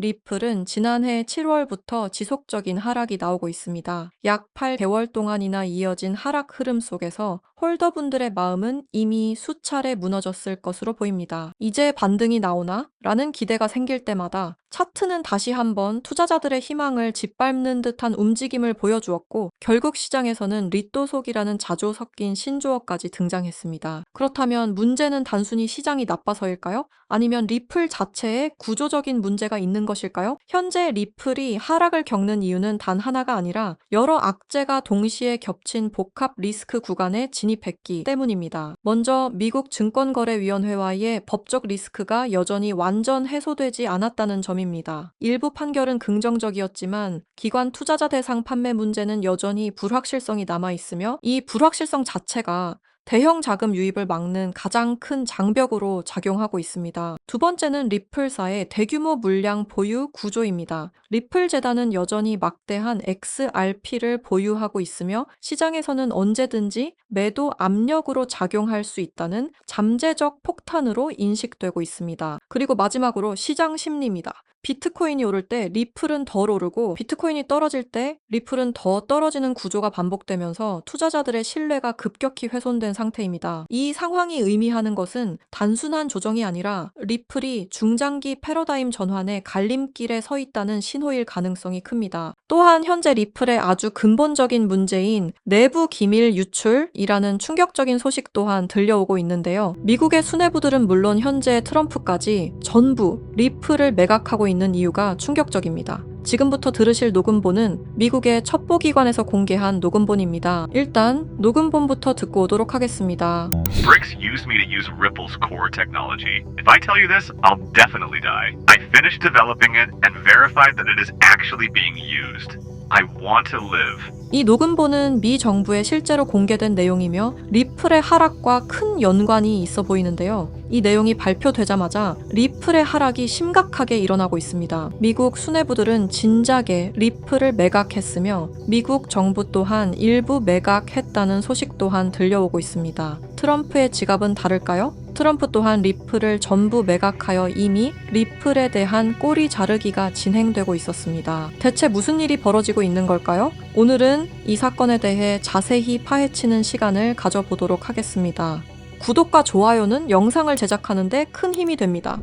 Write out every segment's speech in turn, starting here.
리플은 지난해 7월부터 지속적인 하락이 나오고 있습니다. 약 8개월 동안이나 이어진 하락 흐름 속에서 홀더분들의 마음은 이미 수차례 무너졌을 것으로 보입니다. 이제 반등이 나오나? 라는 기대가 생길 때마다 차트는 다시 한번 투자자들의 희망을 짓밟는 듯한 움직임을 보여주었고, 결국 시장에서는 리또속이라는 자주 섞인 신조어까지 등장했습니다. 그렇다면 문제는 단순히 시장이 나빠서일까요? 아니면 리플 자체에 구조적인 문제가 있는 것일까요? 현재 리플이 하락을 겪는 이유는 단 하나가 아니라 여러 악재가 동시에 겹친 복합 리스크 구간에 진입했기 때문입니다. 먼저 미국 증권거래위원회와의 법적 리스크가 여전히 완전 해소되지 않았다는 점입니다. 일부 판결은 긍정적이었지만 기관 투자자 대상 판매 문제는 여전히 불확실성이 남아있으며, 이 불확실성 자체가 대형 자금 유입을 막는 가장 큰 장벽으로 작용하고 있습니다. 두 번째는 리플사의 대규모 물량 보유 구조입니다. 리플 재단은 여전히 막대한 XRP를 보유하고 있으며, 시장에서는 언제든지 매도 압력으로 작용할 수 있다는 잠재적 폭탄으로 인식되고 있습니다. 그리고 마지막으로 시장 심리입니다. 비트코인이 오를 때 리플은 덜 오르고, 비트코인이 떨어질 때 리플은 더 떨어지는 구조가 반복되면서 투자자들의 신뢰가 급격히 훼손된 상태입니다. 이 상황이 의미하는 것은 단순한 조정이 아니라 리플이 중장기 패러다임 전환의 갈림길에 서 있다는 신호일 가능성이 큽니다. 또한 현재 리플의 아주 근본적인 문제인 내부 기밀 유출이라는 충격적인 소식 또한 들려오고 있는데요. 미국의 수뇌부들은 물론 현재 트럼프까지 전부 리플을 매각하고 있는 이유가 충격적입니다. 지금부터 들으실 녹음본은 미국의 첩보기관에서 공개한 녹음본입니다. 일단 녹음본부터 듣고 오도록 하겠습니다. Bricks used me to use Ripple's core technology. If I tell you this, I'll definitely die. I finished developing it and verified that it is actually being used. I want to live. 이 녹음본은 미 정부에 실제로 공개된 내용이며 리플의 하락과 큰 연관이 있어 보이는데요. 이 내용이 발표되자마자 리플의 하락이 심각하게 일어나고 있습니다. 미국 수뇌부들은 진작에 리플을 매각했으며 미국 정부 또한 일부 매각했다는 소식 또한 들려오고 있습니다. 트럼프의 지갑은 다를까요? 트럼프 또한 리플을 전부 매각하여 이미 리플에 대한 꼬리 자르기가 진행되고 있었습니다. 대체 무슨 일이 벌어지고 있는 걸까요? 오늘은 이 사건에 대해 자세히 파헤치는 시간을 가져보도록 하겠습니다. 구독과 좋아요는 영상을 제작하는데 큰 힘이 됩니다.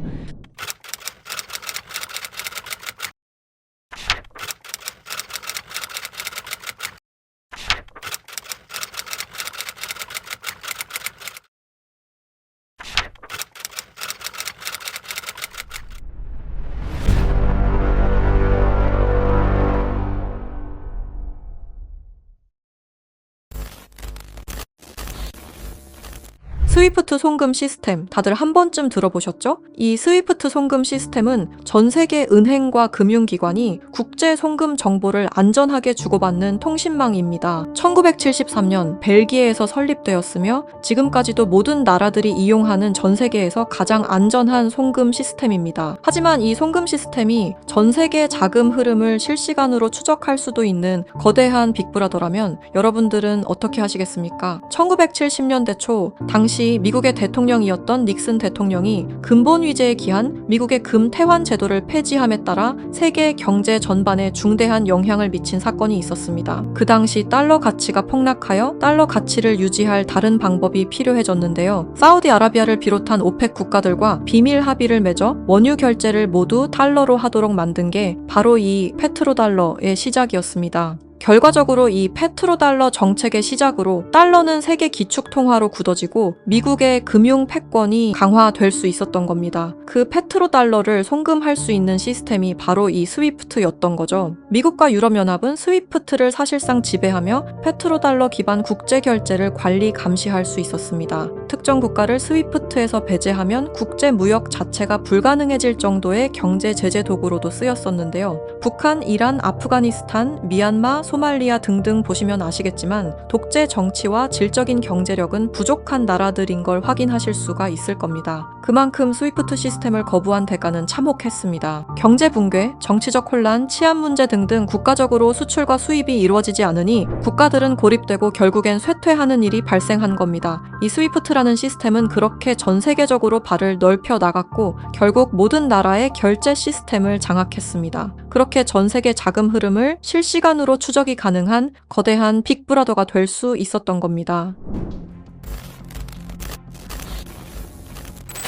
스위프트 송금 시스템 다들 한 번쯤 들어보셨죠? 이 스위프트 송금 시스템은 전 세계 은행과 금융기관이 국제 송금 정보를 안전하게 주고받는 통신망입니다. 1973년 벨기에에서 설립되었으며 지금까지도 모든 나라들이 이용하는 전 세계에서 가장 안전한 송금 시스템입니다. 하지만 이 송금 시스템이 전 세계 자금 흐름을 실시간으로 추적할 수도 있는 거대한 빅브라더라면 여러분들은 어떻게 하시겠습니까? 1970년대 초 당시 미국의 대통령이었던 닉슨 대통령이 근본 위제에 기한 미국의 금태환 제도를 폐지함에 따라 세계 경제 전반에 중대한 영향을 미친 사건이 있었습니다. 그 당시 달러 가치가 폭락하여 달러 가치를 유지할 다른 방법이 필요해졌는데요. 사우디아라비아를 비롯한 오펙 국가들과 비밀 합의를 맺어 원유 결제를 모두 달러로 하도록 만든 게 바로 이 페트로달러의 시작이었습니다. 결과적으로 이 페트로달러 정책의 시작으로 달러는 세계 기축통화로 굳어지고 미국의 금융 패권이 강화될 수 있었던 겁니다. 그 페트로달러를 송금할 수 있는 시스템이 바로 이 스위프트였던 거죠. 미국과 유럽연합은 스위프트를 사실상 지배하며 페트로달러 기반 국제결제를 관리 감시할 수 있었습니다. 특정 국가를 스위프트에서 배제하면 국제무역 자체가 불가능해질 정도의 경제 제재 도구로도 쓰였었는데요. 북한, 이란, 아프가니스탄, 미얀마, 소말리아 등등 보시면 아시겠지만 독재 정치와 질적인 경제력은 부족한 나라들인 걸 확인하실 수가 있을 겁니다. 그만큼 스위프트 시스템을 거부한 대가는 참혹했습니다. 경제 붕괴, 정치적 혼란, 치안 문제 등등 국가적으로 수출과 수입이 이루어지지 않으니 국가들은 고립되고 결국엔 쇠퇴하는 일이 발생한 겁니다. 이 스위프트라는 시스템은 그렇게 전 세계적으로 발을 넓혀 나갔고 결국 모든 나라의 결제 시스템을 장악했습니다. 그렇게 전 세계 자금 흐름을 실시간으로 추적이 가능한 거대한 빅브라더가 될 수 있었던 겁니다.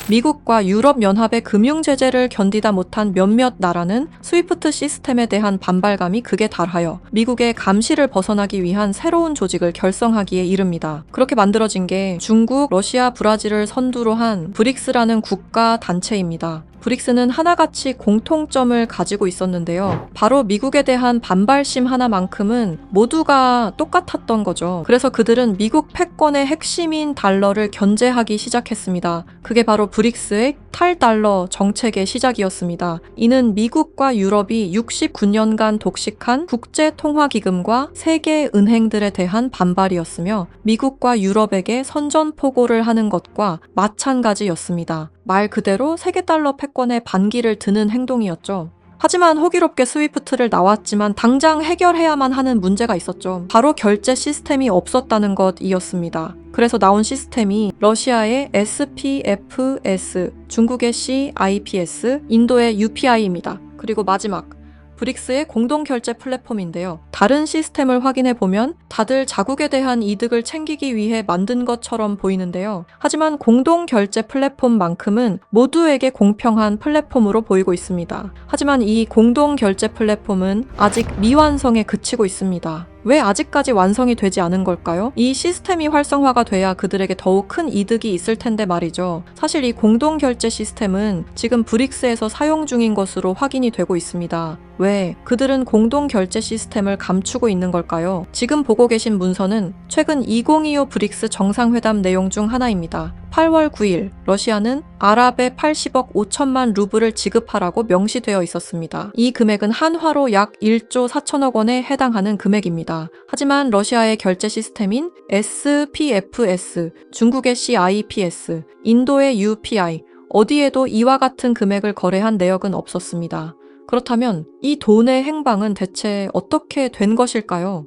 미국과 유럽연합의 금융 제재를 견디다 못한 몇몇 나라는 스위프트 시스템에 대한 반발감이 극에 달하여 미국의 감시를 벗어나기 위한 새로운 조직을 결성하기에 이릅니다. 그렇게 만들어진 게 중국, 러시아, 브라질을 선두로 한 브릭스라는 국가 단체입니다. 브릭스는 하나같이 공통점을 가지고 있었는데요. 바로 미국에 대한 반발심 하나만큼은 모두가 똑같았던 거죠. 그래서 그들은 미국 패권의 핵심인 달러를 견제하기 시작했습니다. 그게 바로 브릭스의 탈달러 정책의 시작이었습니다. 이는 미국과 유럽이 69년간 독식한 국제통화기금과 세계 은행들에 대한 반발이었으며 미국과 유럽에게 선전포고를 하는 것과 마찬가지였습니다. 말 그대로 세계 달러 패권에 반기를 드는 행동이었죠. 하지만 호기롭게 스위프트를 나왔지만 당장 해결해야만 하는 문제가 있었죠. 바로 결제 시스템이 없었다는 것이었습니다. 그래서 나온 시스템이 러시아의 SPFS, 중국의 CIPS, 인도의 UPI입니다. 그리고 마지막 브릭스의 공동결제 플랫폼인데요. 다른 시스템을 확인해 보면 다들 자국에 대한 이득을 챙기기 위해 만든 것처럼 보이는데요. 하지만 공동결제 플랫폼만큼은 모두에게 공평한 플랫폼으로 보이고 있습니다. 하지만 이 공동결제 플랫폼은 아직 미완성에 그치고 있습니다. 왜 아직까지 완성이 되지 않은 걸까요? 이 시스템이 활성화가 돼야 그들에게 더욱 큰 이득이 있을 텐데 말이죠. 사실 이 공동결제 시스템은 지금 브릭스에서 사용 중인 것으로 확인이 되고 있습니다. 왜? 그들은 공동결제 시스템을 감추고 있는 걸까요? 지금 보고 계신 문서는 최근 2025 브릭스 정상회담 내용 중 하나입니다. 8월 9일 러시아는 아랍에 80억 5천만 루블을 지급하라고 명시되어 있었습니다. 이 금액은 한화로 약 1조 4천억 원에 해당하는 금액입니다. 하지만 러시아의 결제 시스템인 SPFS, 중국의 CIPS, 인도의 UPI, 어디에도 이와 같은 금액을 거래한 내역은 없었습니다. 그렇다면 이 돈의 행방은 대체 어떻게 된 것일까요?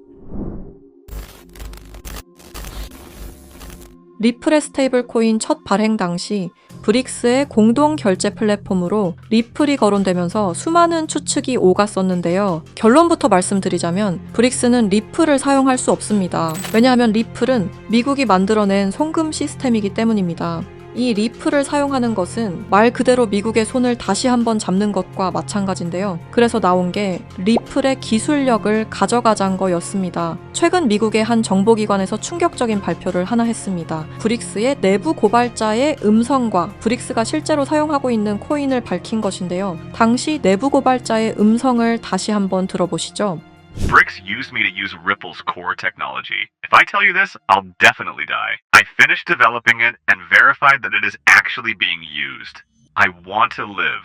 리플의 스테이블 코인 첫 발행 당시 브릭스의 공동 결제 플랫폼으로 리플이 거론되면서 수많은 추측이 오갔었는데요. 결론부터 말씀드리자면 브릭스는 리플을 사용할 수 없습니다. 왜냐하면 리플은 미국이 만들어낸 송금 시스템이기 때문입니다. 이 리플을 사용하는 것은 말 그대로 미국의 손을 다시 한번 잡는 것과 마찬가지인데요. 그래서 나온 게 리플의 기술력을 가져가자는 거였습니다. 최근 미국의 한 정보기관에서 충격적인 발표를 하나 했습니다. 브릭스의 내부 고발자의 음성과 브릭스가 실제로 사용하고 있는 코인을 밝힌 것인데요. 당시 내부 고발자의 음성을 다시 한번 들어보시죠. BRICS used me to use Ripple's core technology. If I tell you this, I'll definitely die. I finished developing it and verified that it is actually being used. I want to live.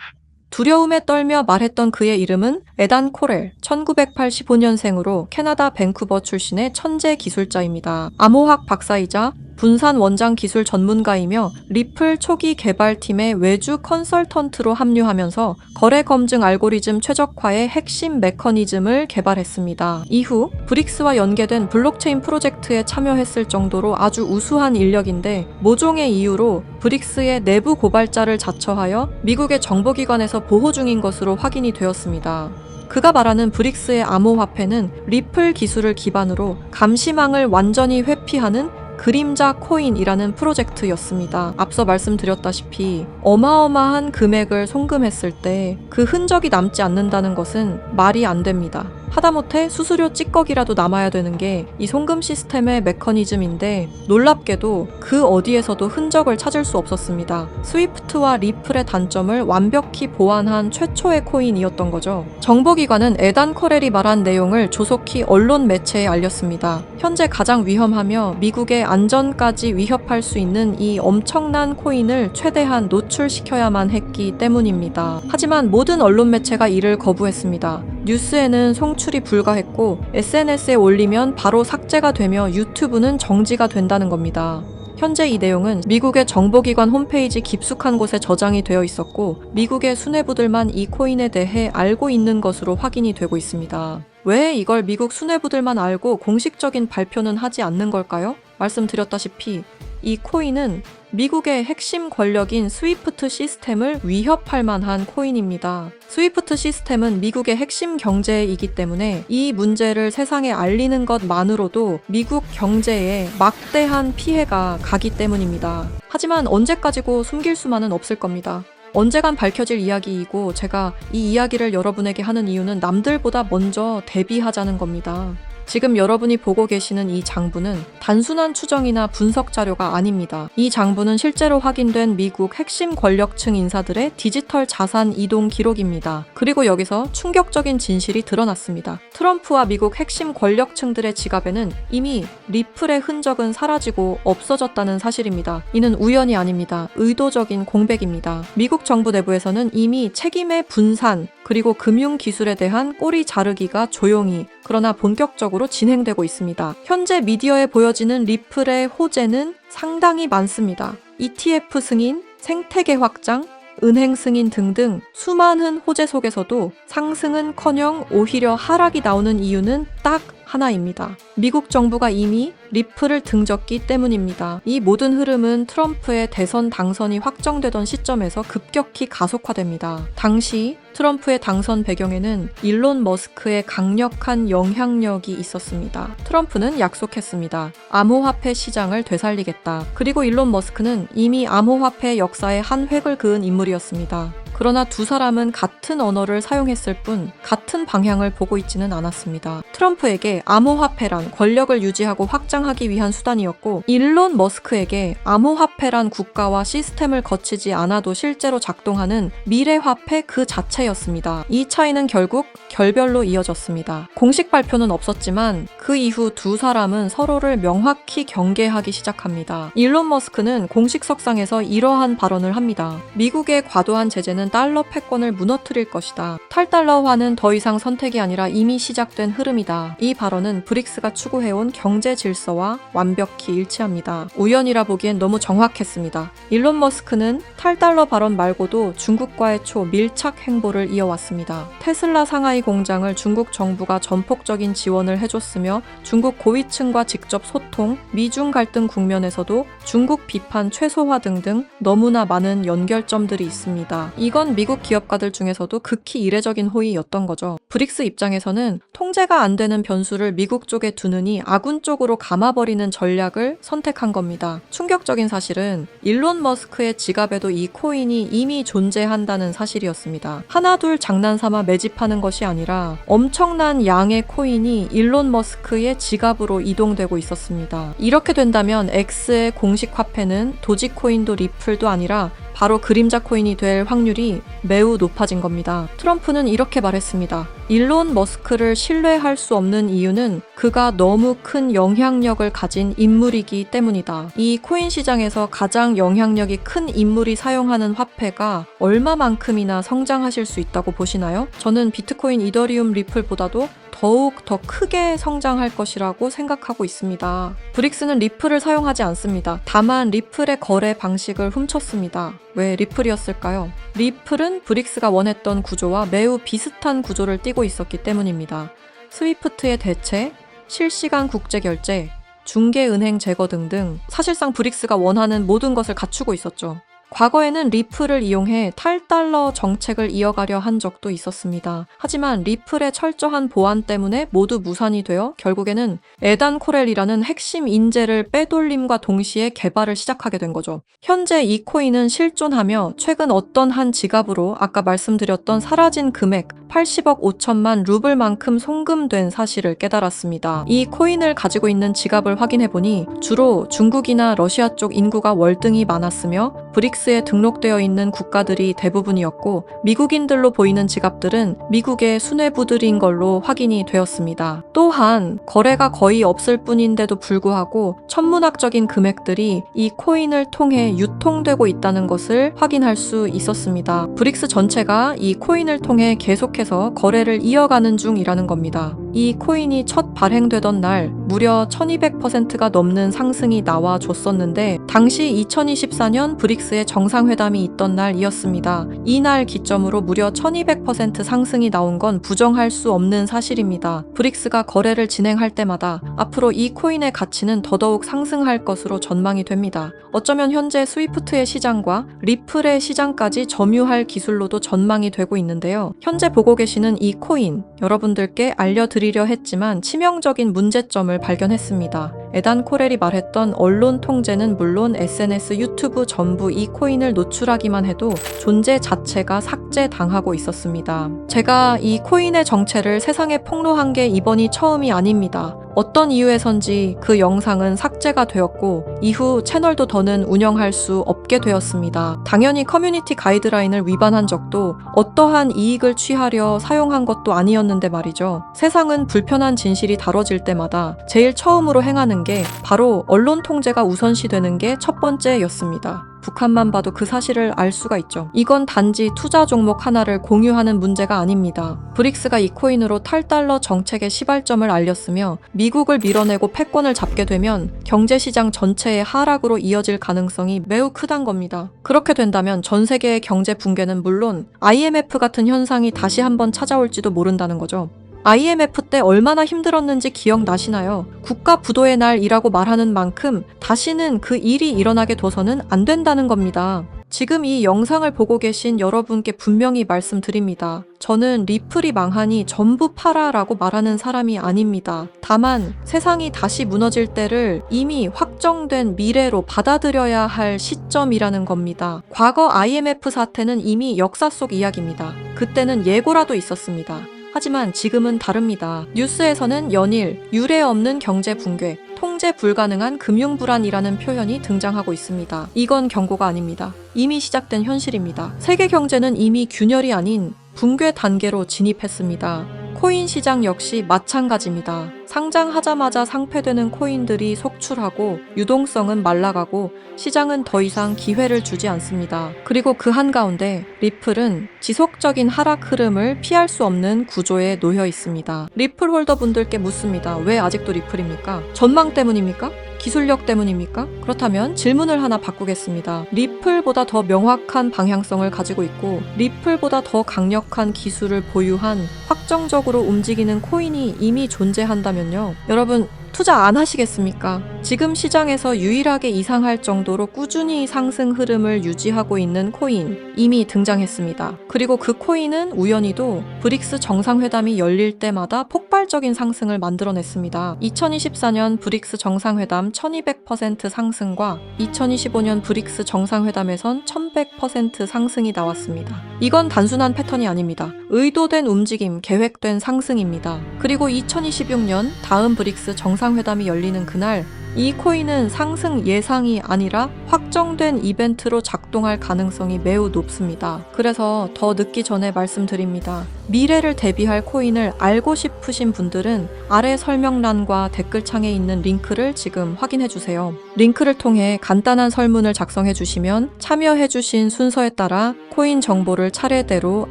두려움에 떨며 말했던 그의 이름은 에단 코렐, 1985년생으로 캐나다 밴쿠버 출신의 천재 기술자입니다. 암호학 박사이자 분산 원장 기술 전문가이며 리플 초기 개발팀의 외주 컨설턴트로 합류하면서 거래 검증 알고리즘 최적화의 핵심 메커니즘을 개발했습니다. 이후 브릭스와 연계된 블록체인 프로젝트에 참여했을 정도로 아주 우수한 인력인데 모종의 이유로 브릭스의 내부 고발자를 자처하여 미국의 정보기관에서 보호 중인 것으로 확인이 되었습니다. 그가 말하는 브릭스의 암호화폐는 리플 기술을 기반으로 감시망을 완전히 회피하는 그림자 코인이라는 프로젝트였습니다. 앞서 말씀드렸다시피 어마어마한 금액을 송금했을 때 그 흔적이 남지 않는다는 것은 말이 안 됩니다. 하다못해 수수료 찌꺼기라도 남아야 되는 게 이 송금 시스템의 메커니즘인데 놀랍게도 그 어디에서도 흔적을 찾을 수 없었습니다. 스위프트와 리플의 단점을 완벽히 보완한 최초의 코인이었던 거죠. 정보기관은 에단 커렐이 말한 내용을 조속히 언론 매체에 알렸습니다. 현재 가장 위험하며 미국의 안전까지 위협할 수 있는 이 엄청난 코인을 최대한 노출시켜야만 했기 때문입니다. 하지만 모든 언론 매체가 이를 거부했습니다. 뉴스에는 송출이 불가했고 SNS에 올리면 바로 삭제가 되며 유튜브는 정지가 된다는 겁니다. 현재 이 내용은 미국의 정보기관 홈페이지 깊숙한 곳에 저장이 되어 있었고 미국의 수뇌부들만 이 코인에 대해 알고 있는 것으로 확인이 되고 있습니다. 왜 이걸 미국 수뇌부들만 알고 공식적인 발표는 하지 않는 걸까요? 말씀드렸다시피 이 코인은 미국의 핵심 권력인 스위프트 시스템을 위협할 만한 코인입니다. 스위프트 시스템은 미국의 핵심 경제이기 때문에 이 문제를 세상에 알리는 것만으로도 미국 경제에 막대한 피해가 가기 때문입니다. 하지만 언제까지고 숨길 수만은 없을 겁니다. 언젠간 밝혀질 이야기이고 제가 이 이야기를 여러분에게 하는 이유는 남들보다 먼저 대비하자는 겁니다. 지금 여러분이 보고 계시는 이 장부는 단순한 추정이나 분석 자료가 아닙니다. 이 장부는 실제로 확인된 미국 핵심 권력층 인사들의 디지털 자산 이동 기록입니다. 그리고 여기서 충격적인 진실이 드러났습니다. 트럼프와 미국 핵심 권력층들의 지갑에는 이미 리플의 흔적은 사라지고 없어졌다는 사실입니다. 이는 우연이 아닙니다. 의도적인 공백입니다. 미국 정부 내부에서는 이미 책임의 분산, 그리고 금융기술에 대한 꼬리 자르기가 조용히 그러나 본격적으로 진행되고 있습니다. 현재 미디어에 보여지는 리플의 호재는 상당히 많습니다. ETF 승인, 생태계 확장, 은행 승인 등등 수많은 호재 속에서도 상승은커녕 오히려 하락이 나오는 이유는 딱 하나입니다. 미국 정부가 이미 리플을 등졌기 때문입니다. 이 모든 흐름은 트럼프의 대선 당선이 확정되던 시점에서 급격히 가속화됩니다. 당시 트럼프의 당선 배경에는 일론 머스크의 강력한 영향력이 있었습니다. 트럼프는 약속했습니다. 암호화폐 시장을 되살리겠다. 그리고 일론 머스크는 이미 암호화폐 역사에 한 획을 그은 인물이었습니다. 그러나 두 사람은 같은 언어를 사용했을 뿐 같은 방향을 보고 있지는 않았습니다. 트럼프에게 암호화폐란 권력을 유지하고 확장하기 위한 수단이었고 일론 머스크에게 암호화폐란 국가와 시스템을 거치지 않아도 실제로 작동하는 미래화폐 그 자체였습니다. 이 차이는 결국 결별로 이어졌습니다. 공식 발표는 없었지만 그 이후 두 사람은 서로를 명확히 경계하기 시작합니다. 일론 머스크는 공식 석상에서 이러한 발언을 합니다. 미국의 과도한 제재는 달러 패권을 무너뜨릴 것이다. 탈달러화는 더 이상 선택이 아니라 이미 시작된 흐름이다. 이 발언은 브릭스가 추구해온 경제 질서와 완벽히 일치합니다. 우연이라 보기엔 너무 정확했습니다. 일론 머스크는 탈달러 발언 말고도 중국과의 초밀착 행보를 이어왔습니다. 테슬라 상하이 공장을 중국 정부가 전폭적인 지원을 해줬으며 중국 고위층과 직접 소통, 미중 갈등 국면에서도 중국 비판 최소화 등등 너무나 많은 연결점들이 있습니다. 이건 미국 기업가들 중에서도 극히 이례적인 호의였던 거죠. 브릭스 입장에서는 통제가 안 되는 변수를 미국 쪽에 두느니 아군 쪽으로 감아버리는 전략을 선택한 겁니다. 충격적인 사실은 일론 머스크의 지갑에도 이 코인이 이미 존재한다는 사실이었습니다. 하나둘 장난삼아 매집하는 것이 아니라 엄청난 양의 코인이 일론 머스크의 지갑으로 이동되고 있었습니다. 이렇게 된다면 X의 공식 화폐는 도지코인도 리플도 아니라 바로 그림자 코인이 될 확률이 매우 높아진 겁니다. 트럼프는 이렇게 말했습니다. 일론 머스크를 신뢰할 수 없는 이유는 그가 너무 큰 영향력을 가진 인물이기 때문이다. 이 코인 시장에서 가장 영향력이 큰 인물이 사용하는 화폐가 얼마만큼이나 성장하실 수 있다고 보시나요? 저는 비트코인, 이더리움, 리플보다도 더욱 더 크게 성장할 것이라고 생각하고 있습니다. 브릭스는 리플을 사용하지 않습니다. 다만 리플의 거래 방식을 훔쳤습니다. 왜 리플이었을까요? 리플은 브릭스가 원했던 구조와 매우 비슷한 구조를 띠고 있었기 때문입니다. 스위프트의 대체, 실시간 국제결제, 중개은행 제거 등등 사실상 브릭스가 원하는 모든 것을 갖추고 있었죠. 과거에는 리플을 이용해 탈달러 정책을 이어가려 한 적도 있었습니다. 하지만 리플의 철저한 보안 때문에 모두 무산이 되어 결국에는 에단 코렐이라는 핵심 인재를 빼돌림과 동시에 개발을 시작하게 된 거죠. 현재 이 코인은 실존하며 최근 어떤 한 지갑으로 아까 말씀드렸던 사라진 금액 80억 5천만 루블만큼 송금된 사실을 깨달았습니다. 이 코인을 가지고 있는 지갑을 확인해보니 주로 중국이나 러시아 쪽 인구가 월등히 많았으며 브릭스에 등록되어 있는 국가들이 대부분이었고 미국인들로 보이는 지갑들은 미국의 수뇌부들인 걸로 확인이 되었습니다. 또한 거래가 거의 없을 뿐인데도 불구하고 천문학적인 금액들이 이 코인을 통해 유통되고 있다는 것을 확인할 수 있었습니다. 브릭스 전체가 이 코인을 통해 계속해서 거래를 이어가는 중이라는 겁니다. 이 코인이 첫 발행되던 날 무려 1200%가 넘는 상승이 나와줬었는데 당시 2024년 브릭스의 정상회담이 있던 날이었습니다. 이날 기점으로 무려 1200% 상승이 나온 건 부정할 수 없는 사실입니다. 브릭스가 거래를 진행할 때마다 앞으로 이 코인의 가치는 더더욱 상승할 것으로 전망이 됩니다. 어쩌면 현재 스위프트의 시장과 리플의 시장까지 점유할 기술로도 전망이 되고 있는데요. 현재 보고 계시는 이 코인, 여러분들께 알려드리려 했지만 치명적인 문제점을 발견했습니다. 에단 코렐이 말했던 언론 통제는 물론 SNS, 유튜브 전부 이 코인을 노출하기만 해도 존재 자체가 삭제당하고 있었습니다. 제가 이 코인의 정체를 세상에 폭로한 게 이번이 처음이 아닙니다. 어떤 이유에선지 그 영상은 삭제가 되었고 이후 채널도 더는 운영할 수 없게 되었습니다. 당연히 커뮤니티 가이드라인을 위반한 적도 어떠한 이익을 취하려 사용한 것도 아니었는데 말이죠. 세상은 불편한 진실이 다뤄질 때마다 제일 처음으로 행하는 게 바로 언론 통제가 우선시되는 게 첫 번째였습니다. 북한만 봐도 그 사실을 알 수가 있죠. 이건 단지 투자 종목 하나를 공유하는 문제가 아닙니다. 브릭스가 이 코인으로 탈달러 정책의 시발점을 알렸으며 미국을 밀어내고 패권을 잡게 되면 경제시장 전체의 하락으로 이어질 가능성이 매우 크단 겁니다. 그렇게 된다면 전 세계의 경제 붕괴는 물론 IMF 같은 현상이 다시 한번 찾아올지도 모른다는 거죠. IMF 때 얼마나 힘들었는지 기억나시나요? 국가 부도의 날이라고 말하는 만큼 다시는 그 일이 일어나게 둬서는 안 된다는 겁니다. 지금 이 영상을 보고 계신 여러분께 분명히 말씀드립니다. 저는 리플이 망하니 전부 팔아라고 말하는 사람이 아닙니다. 다만 세상이 다시 무너질 때를 이미 확정된 미래로 받아들여야 할 시점이라는 겁니다. 과거 IMF 사태는 이미 역사 속 이야기입니다. 그때는 예고라도 있었습니다. 하지만 지금은 다릅니다. 뉴스에서는 연일, 유례 없는 경제 붕괴, 통제 불가능한 금융 불안이라는 표현이 등장하고 있습니다. 이건 경고가 아닙니다. 이미 시작된 현실입니다. 세계 경제는 이미 균열이 아닌 붕괴 단계로 진입했습니다. 코인 시장 역시 마찬가지입니다. 상장하자마자 상폐되는 코인들이 속출하고 유동성은 말라가고 시장은 더 이상 기회를 주지 않습니다. 그리고 그 한가운데 리플은 지속적인 하락 흐름을 피할 수 없는 구조에 놓여 있습니다. 리플 홀더분들께 묻습니다. 왜 아직도 리플입니까? 전망 때문입니까? 기술력 때문입니까? 그렇다면 질문을 하나 바꾸겠습니다. 리플보다 더 명확한 방향성을 가지고 있고 리플보다 더 강력한 기술을 보유한 확정적으로 움직이는 코인이 이미 존재한다면요. 여러분 투자 안 하시겠습니까? 지금 시장에서 유일하게 이상할 정도로 꾸준히 상승 흐름을 유지하고 있는 코인 이미 등장했습니다. 그리고 그 코인은 우연히도 브릭스 정상회담이 열릴 때마다 폭발적인 상승을 만들어냈습니다. 2024년 브릭스 정상회담 1200% 상승과 2025년 브릭스 정상회담에선 1100% 상승이 나왔습니다. 이건 단순한 패턴이 아닙니다. 의도된 움직임, 계획된 상승입니다. 그리고 2026년 다음 브릭스 정상회담이 열리는 그날 이 코인은 상승 예상이 아니라 확정된 이벤트로 작동할 가능성이 매우 높습니다. 그래서 더 늦기 전에 말씀드립니다. 미래를 대비할 코인을 알고 싶으신 분들은 아래 설명란과 댓글창에 있는 링크를 지금 확인해주세요. 링크를 통해 간단한 설문을 작성해주시면 참여해주신 순서에 따라 코인 정보를 차례대로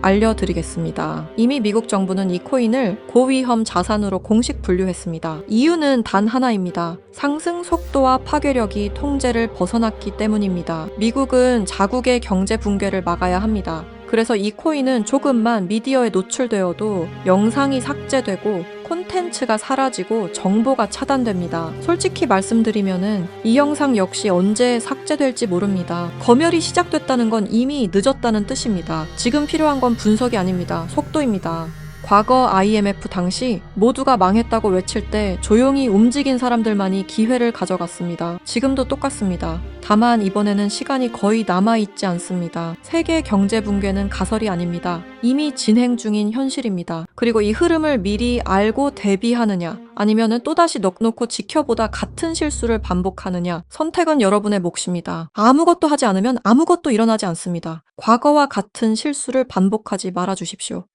알려드리겠습니다. 이미 미국 정부는 이 코인을 고위험 자산으로 공식 분류했습니다. 이유는 단 하나입니다. 상승 속도와 파괴력이 통제를 벗어났기 때문입니다. 미국은 자국의 경제 붕괴를 막아야 합니다. 그래서 이 코인은 조금만 미디어에 노출되어도 영상이 삭제되고 콘텐츠가 사라지고 정보가 차단됩니다. 솔직히 말씀드리면은 이 영상 역시 언제 삭제될지 모릅니다. 검열이 시작됐다는 건 이미 늦었다는 뜻입니다. 지금 필요한 건 분석이 아닙니다. 속도입니다. 과거 IMF 당시 모두가 망했다고 외칠 때 조용히 움직인 사람들만이 기회를 가져갔습니다. 지금도 똑같습니다. 다만 이번에는 시간이 거의 남아있지 않습니다. 세계 경제 붕괴는 가설이 아닙니다. 이미 진행 중인 현실입니다. 그리고 이 흐름을 미리 알고 대비하느냐 아니면은 또다시 넋놓고 지켜보다 같은 실수를 반복하느냐 선택은 여러분의 몫입니다. 아무것도 하지 않으면 아무것도 일어나지 않습니다. 과거와 같은 실수를 반복하지 말아주십시오.